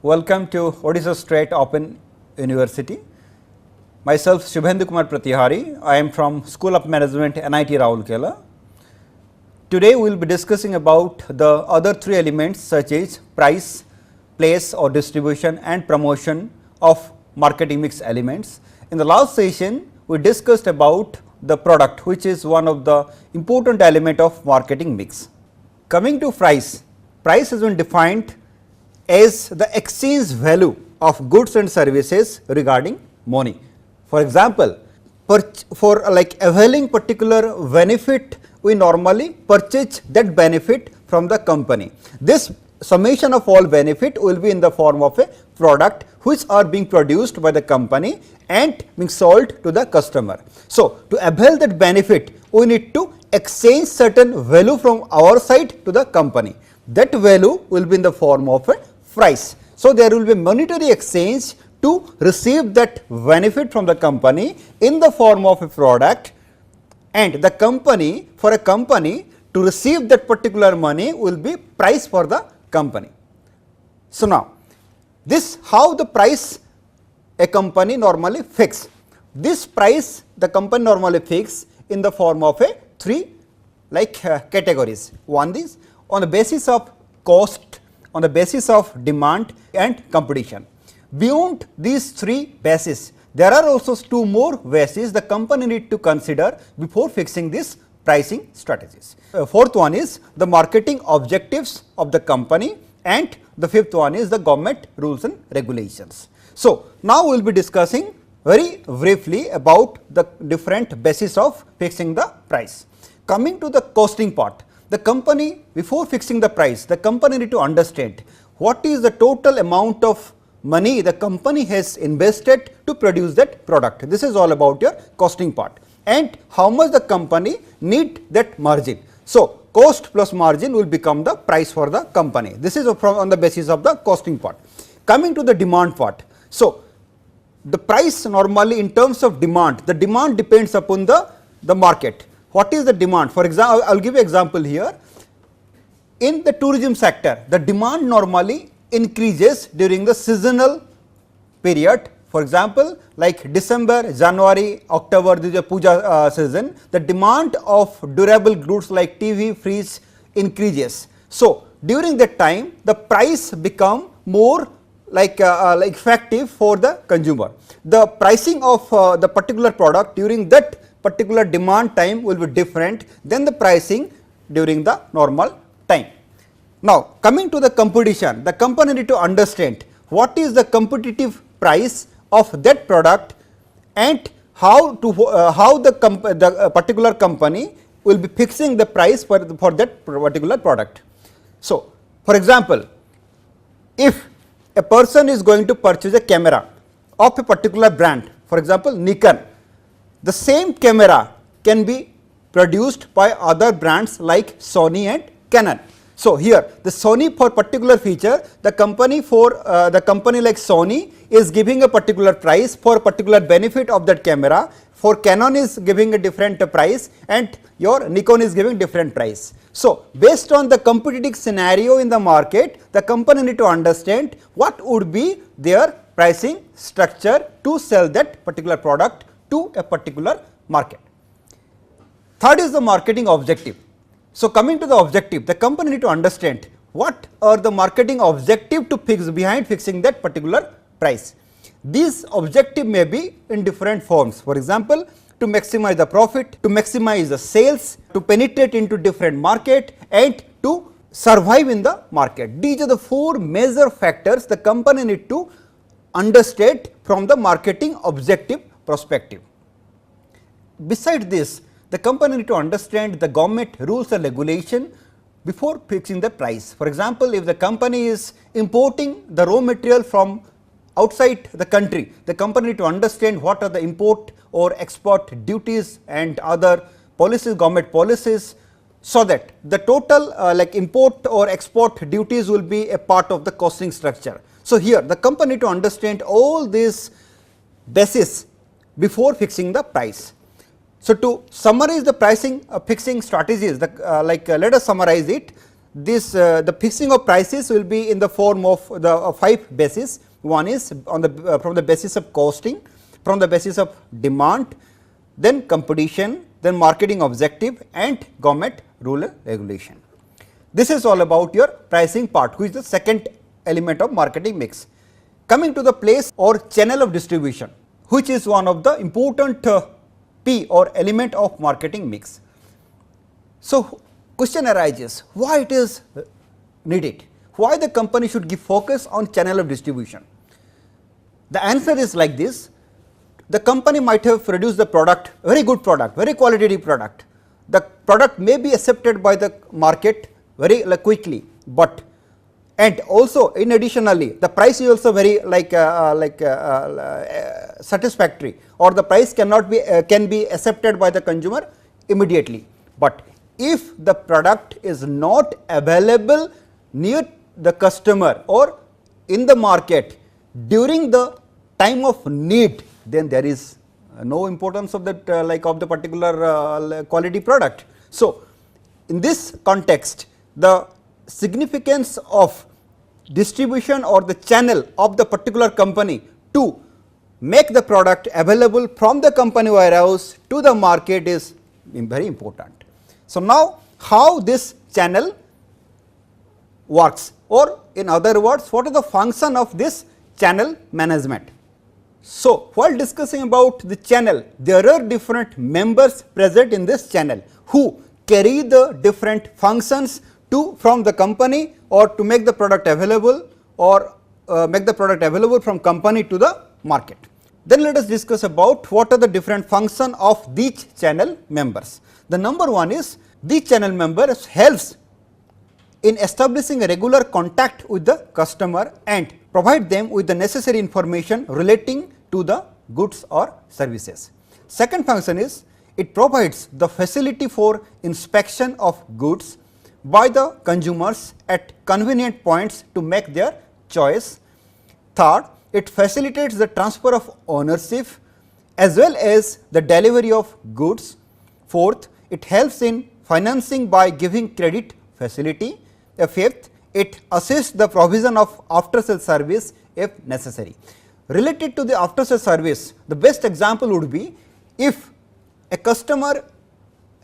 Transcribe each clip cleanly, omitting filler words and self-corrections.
Welcome to Odisha Straight Open University. Myself Shubhendu Kumar Pratihari. I am from School of Management, NIT Raulkela. Today we will be discussing about the other three elements such as price, place or distribution and promotion of marketing mix elements. In the last session, we discussed about the product, which is one of the important element of marketing mix. Coming to price, price has been defined as the exchange value of goods and services regarding money. For example, for availing particular benefit, we normally purchase that benefit from the company. This summation of all benefit will be in the form of a product which are being produced by the company and being sold to the customer. So, to avail that benefit, we need to exchange certain value from our side to the company. That value will be in the form of a price. So, there will be monetary exchange to receive that benefit from the company in the form of a product, and the company, for a company to receive that particular money will be price for the company. So, now this how the price a company normally fix. This price the company normally fix in the form of a three categories. One is on the basis of cost, on the basis of demand and competition. Beyond these three bases, there are also two more bases the company need to consider before fixing this pricing strategies. Fourth one is the marketing objectives of the company, and the fifth one is the government rules and regulations. So, now we will be discussing very briefly about the different bases of fixing the price. Coming to the costing part, the company, before fixing the price, the company need to understand what is the total amount of money the company has invested to produce that product. This is all about your costing part, and how much the company need that margin. So, cost plus margin will become the price for the company. This is on the basis of the costing part. Coming to the demand part. So, the price normally in terms of demand, the demand depends upon the market. What is the demand? For example, I will give you example here. In the tourism sector, the demand normally increases during the seasonal period. For example, like December, January, October, this is a puja season, the demand of durable goods like TV, fridge increases. So, during that time the price become more effective for the consumer. The pricing of the particular product during that particular demand time will be different than the pricing during the normal time. Now, coming to the competition, the company need to understand what is the competitive price of that product and how the particular company will be fixing the price for that particular product. So, for example, if a person is going to purchase a camera of a particular brand, for example, Nikon, the same camera can be produced by other brands like Sony and Canon. So, here the Sony for particular feature, the company like Sony is giving a particular price for a particular benefit of that camera, for Canon is giving a different price and your Nikon is giving different price. So, based on the competitive scenario in the market, the company need to understand what would be their pricing structure to sell that particular product to a particular market. Third is the marketing objective. So, coming to the objective, the company need to understand what are the marketing objective to fix behind fixing that particular price. These objective may be in different forms. For example, to maximize the profit, to maximize the sales, to penetrate into different market and to survive in the market. These are the four major factors the company need to understand from the marketing objective perspective. Besides this, the company need to understand the government rules and regulation before fixing the price. For example, if the company is importing the raw material from outside the country, the company need to understand what are the import or export duties and other policies, government policies, so that the total import or export duties will be a part of the costing structure. So, here the company need to understand all these bases before fixing the price. So, to summarize the pricing fixing strategies, let us summarize it. this the fixing of prices will be in the form of the 5 bases. One is on the from the basis of costing, from the basis of demand, then competition, then marketing objective and government rule regulation. This is all about your pricing part, which is the second element of marketing mix. Coming to the place or channel of distribution, which is one of the important P or element of marketing mix. So, question arises, why it is needed? Why the company should give focus on channel of distribution? The answer is like this: the company might have produced the product, very good product, very qualitative product. The product may be accepted by the market very quickly, but and also in additionally the price is also very satisfactory, or the price cannot be can be accepted by the consumer immediately. But if the product is not available near the customer or in the market during the time of need, then there is no importance of that of the particular quality product. So, in this context, the significance of distribution or the channel of the particular company to make the product available from the company warehouse to the market is very important. So, now how this channel works, or in other words, what is the function of this channel management? So, while discussing about the channel, there are different members present in this channel who carry the different functions to from the company, or to make the product available, or make the product available from company to the market. Then let us discuss about what are the different function of these channel members. The number one is, these channel members helps in establishing a regular contact with the customer and provide them with the necessary information relating to the goods or services. Second function is, it provides the facility for inspection of goods by the consumers at convenient points to make their choice. Third, it facilitates the transfer of ownership as well as the delivery of goods. Fourth, it helps in financing by giving credit facility. Fifth, it assists the provision of after sale service if necessary. Related to the after sale service, the best example would be, if a customer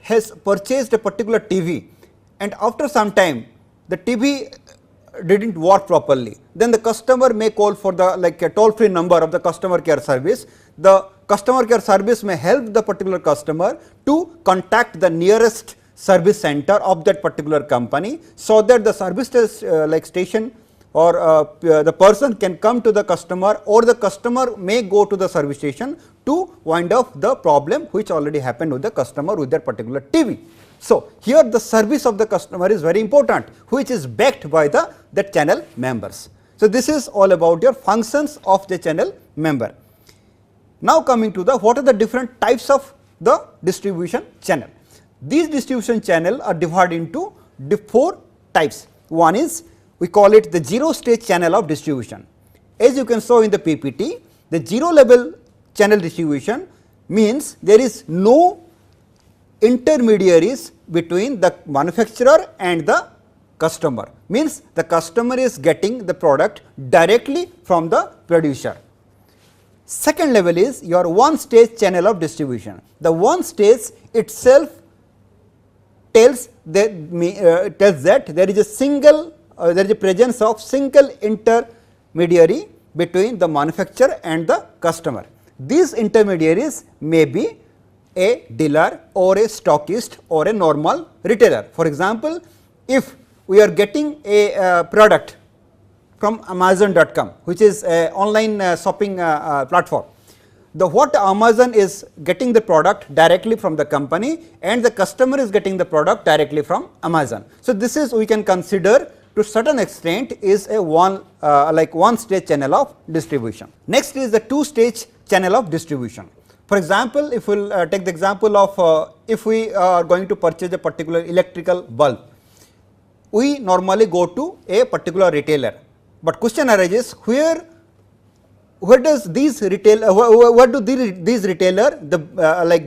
has purchased a particular TV and after some time the TV did not work properly, then the customer may call for the a toll free number of the customer care service. The customer care service may help the particular customer to contact the nearest service center of that particular company, so that the service station or the person can come to the customer, or the customer may go to the service station to wind up the problem which already happened with the customer with that particular TV. So, here the service of the customer is very important, which is backed by the channel members. So, this is all about your functions of the channel member. Now, coming to the what are the different types of the distribution channel. These distribution channel are divided into 4 types. One is, we call it the 0 stage channel of distribution. As you can show in the PPT, the 0 level channel distribution means there is no intermediaries between the manufacturer and the customer, means the customer is getting the product directly from the producer. Second level is your one stage channel of distribution. The one stage itself tells that there is a single there is a presence of single intermediary between the manufacturer and the customer. These intermediaries may be a dealer or a stockist or a normal retailer. For example, if we are getting a product from Amazon.com, which is a online shopping platform, what Amazon is getting the product directly from the company and the customer is getting the product directly from Amazon. So, this is we can consider to certain extent is a one stage channel of distribution. Next is the 2 stage channel of distribution. For example, if we will take the example of if we are going to purchase a particular electrical bulb, we normally go to a particular retailer, but question arises, where does these retailer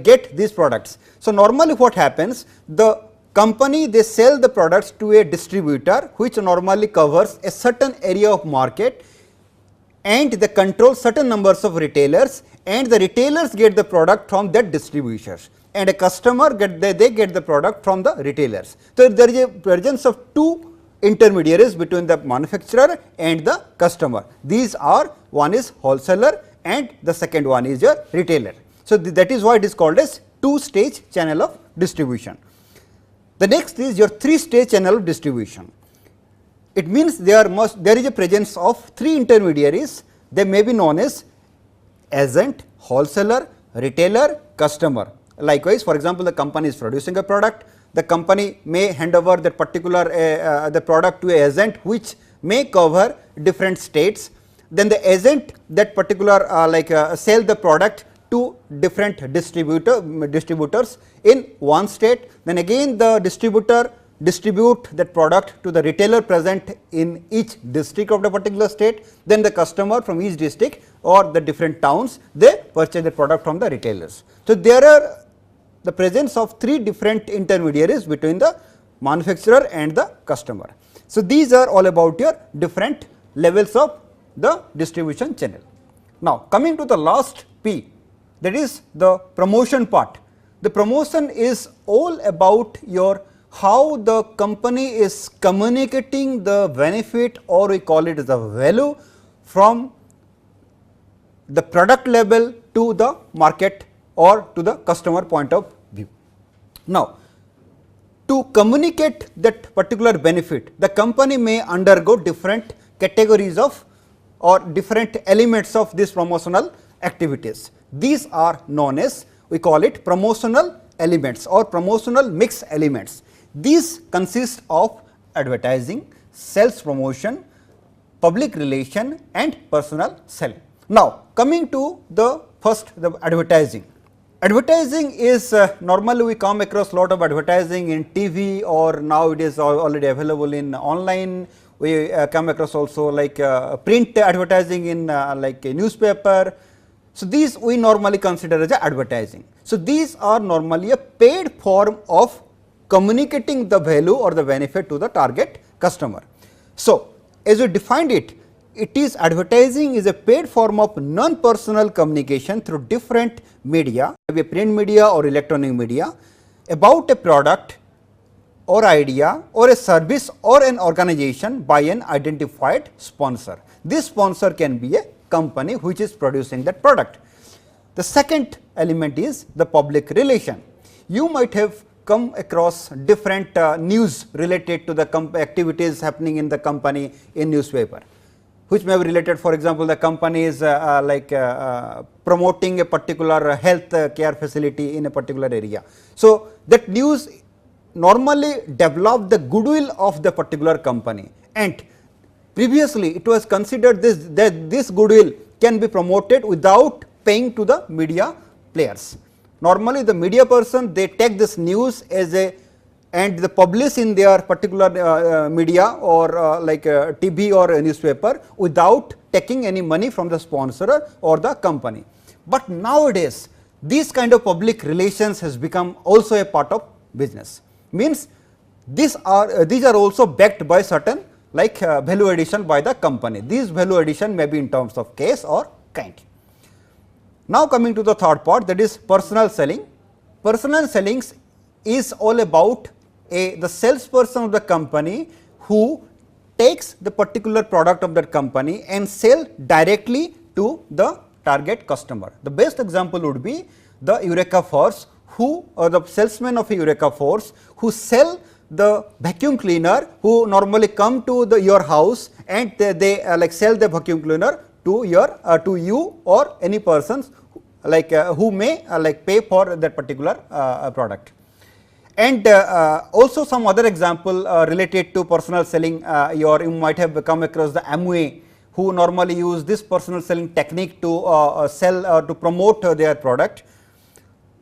get these products? So, normally what happens, the company they sell the products to a distributor which normally covers a certain area of market, and they control certain numbers of retailers, and the retailers get the product from that distributors, and a customer they get the product from the retailers. So, there is a presence of two intermediaries between the manufacturer and the customer. These are, one is wholesaler and the second one is your retailer. So, that is why it is called as two-stage channel of distribution. The next is your three-stage channel of distribution. It means there is a presence of three intermediaries. They may be known as agent, wholesaler, retailer, customer. Likewise, for example, the company is producing a product, the company may hand over that particular the product to an agent which may cover different states. Then the agent that particular sell the product to different distributors in one state. Then again the distributor distribute that product to the retailer present in each district of the particular state. Then the customer from each district or the different towns, they purchase the product from the retailers. So, there are the presence of three different intermediaries between the manufacturer and the customer. So, these are all about your different levels of the distribution channel. Now, coming to the last P, that is the promotion part. The promotion is all about your how the company is communicating the benefit, or we call it the value, from the product level to the market or to the customer point of view. Now, to communicate that particular benefit, the company may undergo different categories of or different elements of these promotional activities. These are known as, we call it promotional elements or promotional mix elements. These consist of advertising, sales promotion, public relation and personal selling. Now, coming to the first, the advertising. Advertising is normally we come across lot of advertising in TV, or now it is already available in online. We come across also like print advertising in like a newspaper. So, these we normally consider as advertising. So, these are normally a paid form of communicating the value or the benefit to the target customer. So, as we defined it, it is advertising is a paid form of non-personal communication through different media, maybe print media or electronic media, about a product or idea or a service or an organization by an identified sponsor. This sponsor can be a company which is producing that product. The second element is the public relation. You might have come across different news related to the activities happening in the company in newspaper, which may be related, for example, the company is promoting a particular health care facility in a particular area. So, that news normally develop the goodwill of the particular company, and previously it was considered that this goodwill can be promoted without paying to the media players. Normally the media person, they take this news as a and they publish in their particular media or like TV or a newspaper without taking any money from the sponsor or the company. But nowadays this kind of public relations has become also a part of business. Means these are also backed by certain like value addition by the company. These value addition may be in terms of case or kind. Now, coming to the third part, that is personal selling. Personal selling is all about the salesperson of the company who takes the particular product of that company and sell directly to the target customer. The best example would be the Eureka Force, who or the salesman of Eureka Force who sell the vacuum cleaner, who normally come to your house and they like sell the vacuum cleaner to you or any persons like who may like pay for that particular product. And also some other example related to personal selling, you might have come across the Amway, who normally use this personal selling technique to sell to promote their product.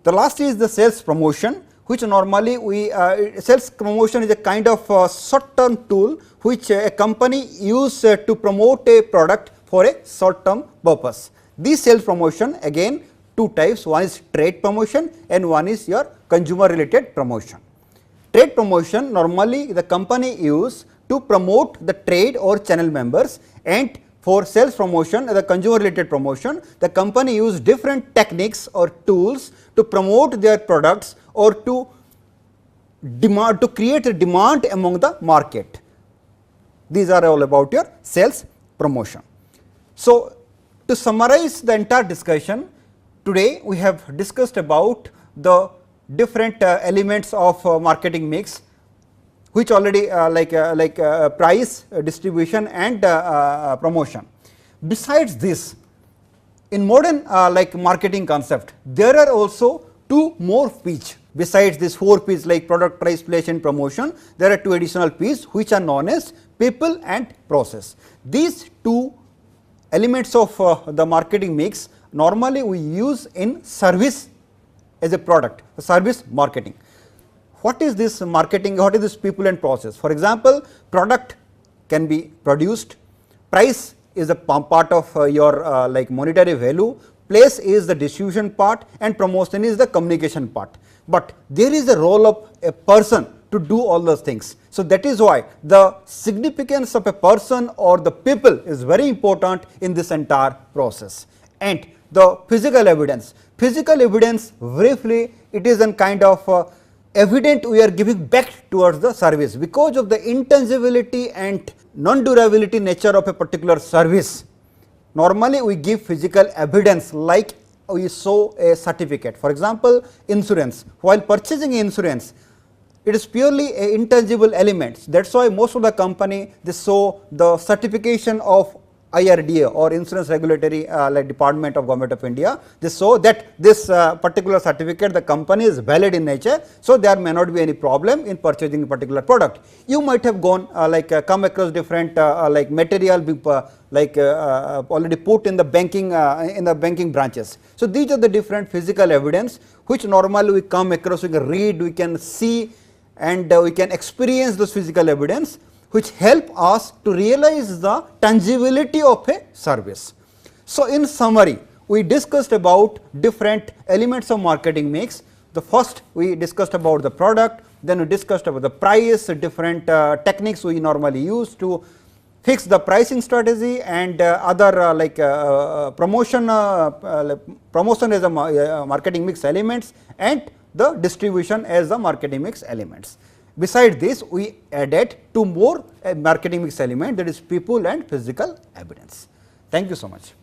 The last is the sales promotion, which normally sales promotion is a kind of short term tool which a company use to promote a product for a short term purpose. This sales promotion again two types, one is trade promotion and one is your consumer related promotion. trade promotion normally the company use to promote the trade or channel members, and for sales promotion, the consumer related promotion, the company use different techniques or tools to promote their products or to create a demand among the market. These are all about your sales promotion. So, to summarize the entire discussion, today we have discussed about the different elements of marketing mix, which already price, distribution and promotion. Besides this, in modern marketing concept, there are also 2 more P's. Besides this 4 P's like product, price, place and promotion, there are 2 additional P's which are known as people and process. These 2 elements of the marketing mix normally we use in service as a product, service marketing. What is this marketing? What is this people and process? For example, product can be produced, price is a part of your monetary value, place is the distribution part and promotion is the communication part. But there is a role of a person to do all those things. So, that is why the significance of a person or the people is very important in this entire process. And the physical evidence briefly, it is a kind of evidence we are giving back towards the service because of the intangibility and non-durability nature of a particular service. Normally we give physical evidence like we show a certificate. For example, insurance, while purchasing insurance, it is purely a intangible elements. That is why most of the company they show the certification of IRDA or Insurance Regulatory Department of Government of India. They show that this particular certificate the company is valid in nature. So, there may not be any problem in purchasing a particular product. You might have gone come across different material already put in the banking branches. So, these are the different physical evidence which normally we come across, we can read, we can see and we can experience those physical evidence which help us to realize the tangibility of a service. So, in summary, we discussed about different elements of marketing mix. The first we discussed about the product, then we discussed about the price, different techniques we normally use to fix the pricing strategy and other promotion as a marketing mix elements and the distribution as the marketing mix elements. Besides this, we added 2 more marketing mix element, that is people and physical evidence. Thank you so much.